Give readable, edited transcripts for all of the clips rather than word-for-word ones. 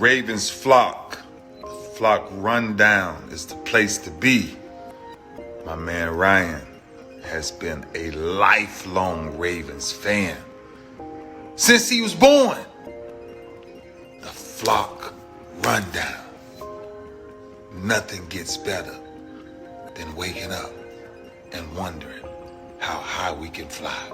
Ravens flock, the flock rundown is the place to be. My man Ryan has been a lifelong Ravens fan since he was born. The flock rundown. Nothing gets better than waking up and wondering how high we can fly.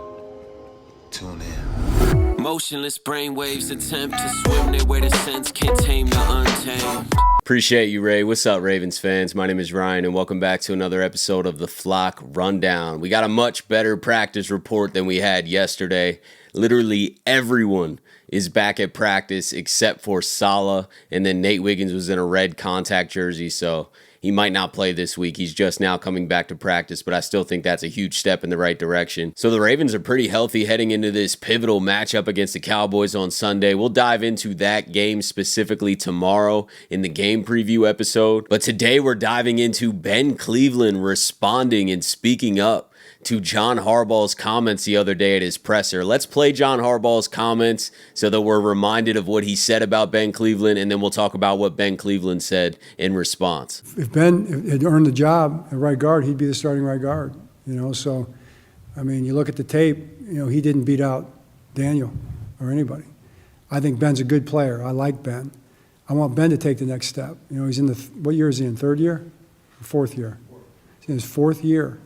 Tune in. Motionless brainwaves attempt to swim their way to sense, can't tame the untamed. Appreciate you, Ray. What's up, Ravens fans? My name is Ryan, and welcome back to another episode of the Flock Rundown. We got a much better practice report than we had yesterday. Literally everyone is back at practice except for Saleh, and then Nate Wiggins was in a red contact jersey, so he might not play this week. He's just now coming back to practice, but I still think that's a huge step in the right direction. So the Ravens are pretty healthy heading into this pivotal matchup against the Cowboys on Sunday. We'll dive into that game specifically tomorrow in the game preview episode. But today we're diving into Ben Cleveland responding and speaking up to John Harbaugh's comments the other day at his presser. Let's play John Harbaugh's comments so that we're reminded of what he said about Ben Cleveland, and then we'll talk about what Ben Cleveland said in response. If Ben had earned the job at right guard, he'd be the starting right guard. So, I mean, you look at the tape, he didn't beat out Daniel or anybody. I think Ben's a good player. I like Ben. I want Ben to take the next step. He's in what year is he in, third year or fourth year? He's in his fourth year.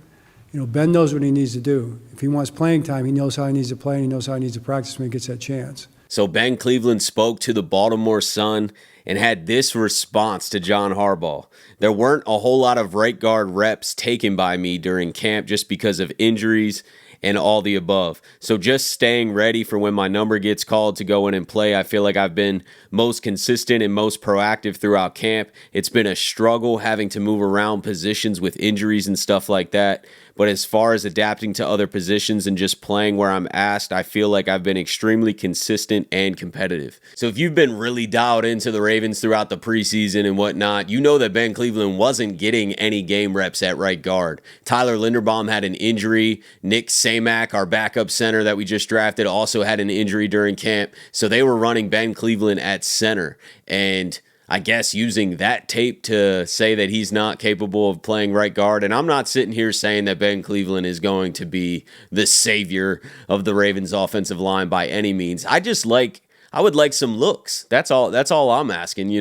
Ben knows what he needs to do. If he wants playing time, he knows how he needs to play, and he knows how he needs to practice when he gets that chance. So Ben Cleveland spoke to the Baltimore Sun and had this response to John Harbaugh. There weren't a whole lot of right guard reps taken by me during camp just because of injuries and all the above. So just staying ready for when my number gets called to go in and play. I feel like I've been most consistent and most proactive throughout camp. It's been a struggle having to move around positions with injuries and stuff like that. But as far as adapting to other positions and just playing where I'm asked, I feel like I've been extremely consistent and competitive. So if you've been really dialed into the Ravens throughout the preseason and whatnot, you know that Ben Cleveland wasn't getting any game reps at right guard. Tyler Linderbaum had an injury. Nick Samac, our backup center that we just drafted, also had an injury during camp. So they were running Ben Cleveland at center. And I guess using that tape to say that he's not capable of playing right guard. And I'm not sitting here saying that Ben Cleveland is going to be the savior of the Ravens offensive line by any means. I would like some looks. That's all I'm asking.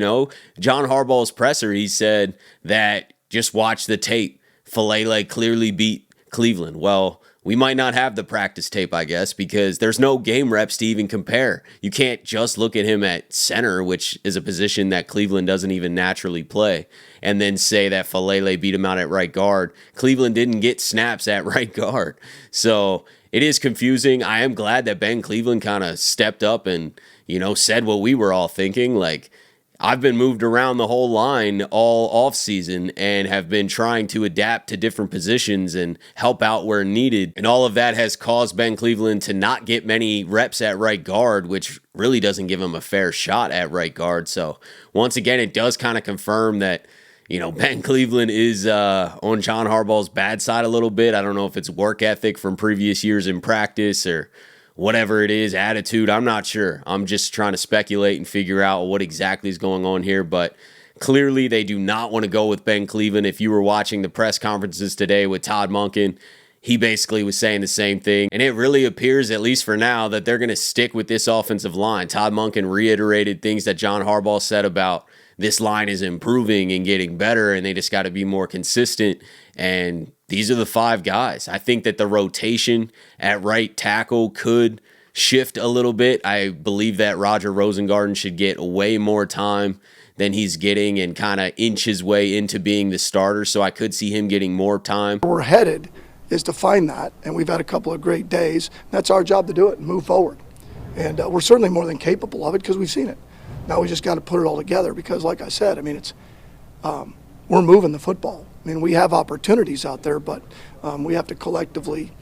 John Harbaugh's presser, he said that just watch the tape. Falele clearly beat Cleveland. Well, we might not have the practice tape, I guess, because there's no game reps to even compare. You can't just look at him at center, which is a position that Cleveland doesn't even naturally play, and then say that Falele beat him out at right guard. Cleveland didn't get snaps at right guard. So it is confusing. I am glad that Ben Cleveland kind of stepped up and, said what we were all thinking. Like, I've been moved around the whole line all offseason and have been trying to adapt to different positions and help out where needed. And all of that has caused Ben Cleveland to not get many reps at right guard, which really doesn't give him a fair shot at right guard. So once again, it does kind of confirm that, Ben Cleveland is on John Harbaugh's bad side a little bit. I don't know if it's work ethic from previous years in practice or whatever it is, attitude, I'm not sure. I'm just trying to speculate and figure out what exactly is going on here, but clearly they do not want to go with Ben Cleveland. If you were watching the press conferences today with Todd Monken, he basically was saying the same thing, and it really appears, at least for now, that they're going to stick with this offensive line. Todd Monken reiterated things that John Harbaugh said about this line is improving and getting better, and they just got to be more consistent, and these are the five guys. I think that the rotation at right tackle could shift a little bit. I believe that Roger Rosengarten should get way more time than he's getting and kind of inch his way into being the starter, so I could see him getting more time. Where we're headed is to find that, and we've had a couple of great days. That's our job to do it and move forward. And we're certainly more than capable of it because we've seen it. Now we just got to put it all together because, like I said, it's we're moving the football. We have opportunities out there, but we have to collectively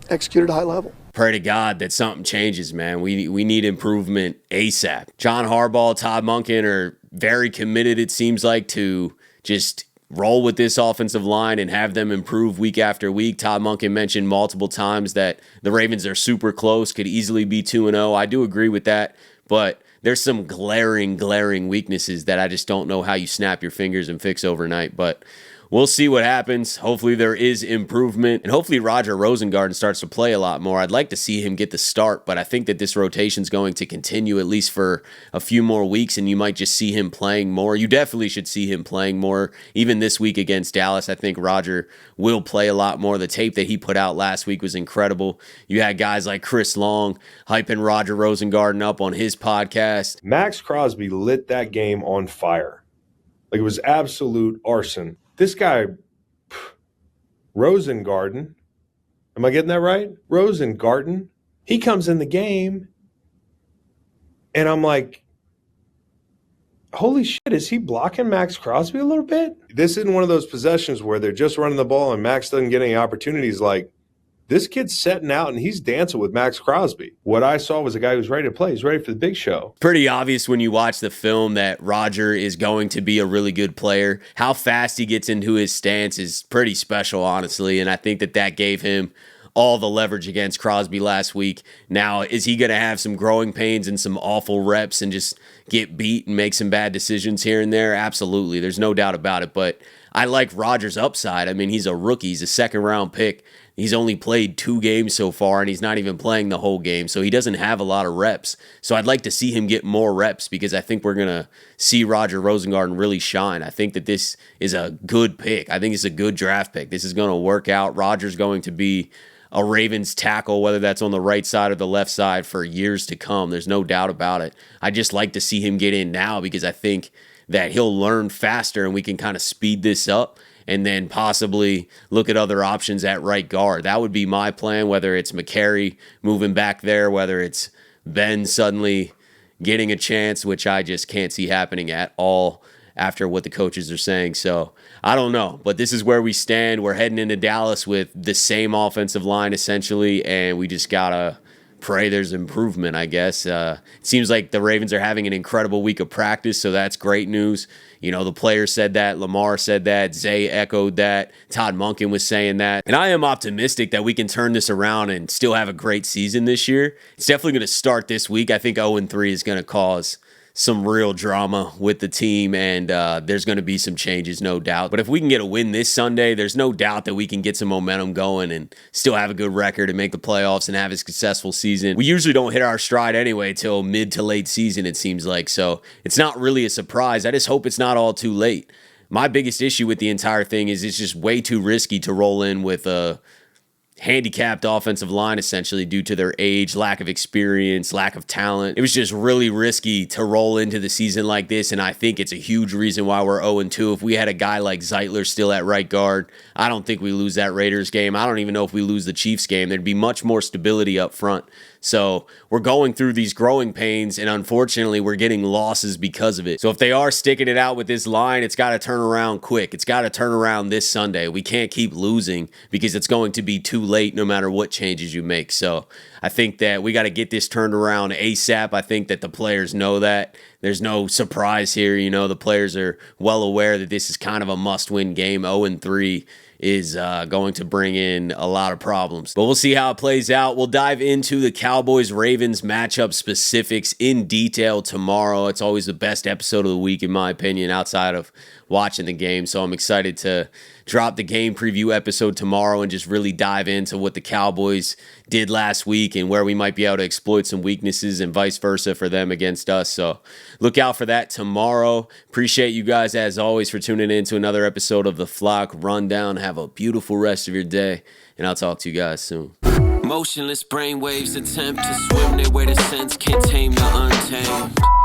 execute at a high level. Pray to God that something changes, man. We need improvement ASAP. John Harbaugh, Todd Monken are very committed, it seems like, to just roll with this offensive line and have them improve week after week. Todd Monken mentioned multiple times that the Ravens are super close, could easily be 2-0. I do agree with that, but there's some glaring weaknesses that I just don't know how you snap your fingers and fix overnight. But we'll see what happens. Hopefully there is improvement, and hopefully Roger Rosengarten starts to play a lot more. I'd like to see him get the start, but I think that this rotation is going to continue at least for a few more weeks, and you might just see him playing more. You definitely should see him playing more. Even this week against Dallas, I think Roger will play a lot more. The tape that he put out last week was incredible. You had guys like Chris Long hyping Roger Rosengarten up on his podcast. Max Crosby lit that game on fire. Like, it was absolute arson. This guy, Rosengarten, am I getting that right? Rosengarten, he comes in the game, and I'm like, holy shit, is he blocking Max Crosby a little bit? This isn't one of those possessions where they're just running the ball and Max doesn't get any opportunities. Like, this kid's setting out and he's dancing with Max Crosby. What I saw was a guy who's ready to play. He's ready for the big show. Pretty obvious when you watch the film that Roger is going to be a really good player. How fast he gets into his stance is pretty special, honestly, and I think that gave him all the leverage against Crosby last week. Now, is he going to have some growing pains and some awful reps and just get beat and make some bad decisions here and there? Absolutely. There's no doubt about it, but I like Roger's upside. I mean, he's a rookie. He's a second-round pick. He's only played 2 games so far, and he's not even playing the whole game, so he doesn't have a lot of reps. So I'd like to see him get more reps because I think we're going to see Roger Rosengarten really shine. I think that this is a good pick. I think it's a good draft pick. This is going to work out. Roger's going to be a Ravens tackle, whether that's on the right side or the left side, for years to come. There's no doubt about it. I just like to see him get in now because I think that he'll learn faster and we can kind of speed this up and then possibly look at other options at right guard. That would be my plan, whether it's McCary moving back there, whether it's Ben suddenly getting a chance, which I just can't see happening at all after what the coaches are saying. So I don't know, but this is where we stand. We're heading into Dallas with the same offensive line essentially, and we just got to pray there's improvement, I guess. It seems like the Ravens are having an incredible week of practice, so that's great news. You know, the players said that, Lamar said that, Zay echoed that, Todd Monken was saying that. And I am optimistic that we can turn this around and still have a great season this year. It's definitely going to start this week. I think 0-3 is going to cause some real drama with the team, and there's going to be some changes, no doubt. But if we can get a win this Sunday, there's no doubt that we can get some momentum going and still have a good record and make the playoffs and have a successful season. We usually don't hit our stride anyway till mid to late season, it seems like, so it's not really a surprise. I just hope it's not all too late. My biggest issue with the entire thing is it's just way too risky to roll in with a handicapped offensive line, essentially, due to their age, lack of experience, lack of talent. It was just really risky to roll into the season like this, and I think it's a huge reason why we're 0-2. If we had a guy like Zeitler still at right guard, I don't think we lose that Raiders game. I don't even know if we lose the Chiefs game. There'd be much more stability up front. So we're going through these growing pains, and unfortunately, we're getting losses because of it. So if they are sticking it out with this line, it's got to turn around quick. It's got to turn around this Sunday. We can't keep losing because it's going to be too late no matter what changes you make. So I think that we got to get this turned around ASAP. I think that the players know that. There's no surprise here. You know, the players are well aware that this is kind of a must-win game. 0-3 is going to bring in a lot of problems. But we'll see how it plays out. We'll dive into the Cowboys-Ravens matchup specifics in detail tomorrow. It's always the best episode of the week, in my opinion, outside of watching the game. So I'm excited to drop the game preview episode tomorrow and just really dive into what the Cowboys did last week and where we might be able to exploit some weaknesses and vice versa for them against us. So look out for that tomorrow. Appreciate you guys, as always, for tuning in to another episode of the Flock Rundown. Have a beautiful rest of your day, and I'll talk to you guys soon. Motionless brainwaves attempt to swim their way to sense, can't tame the untamed.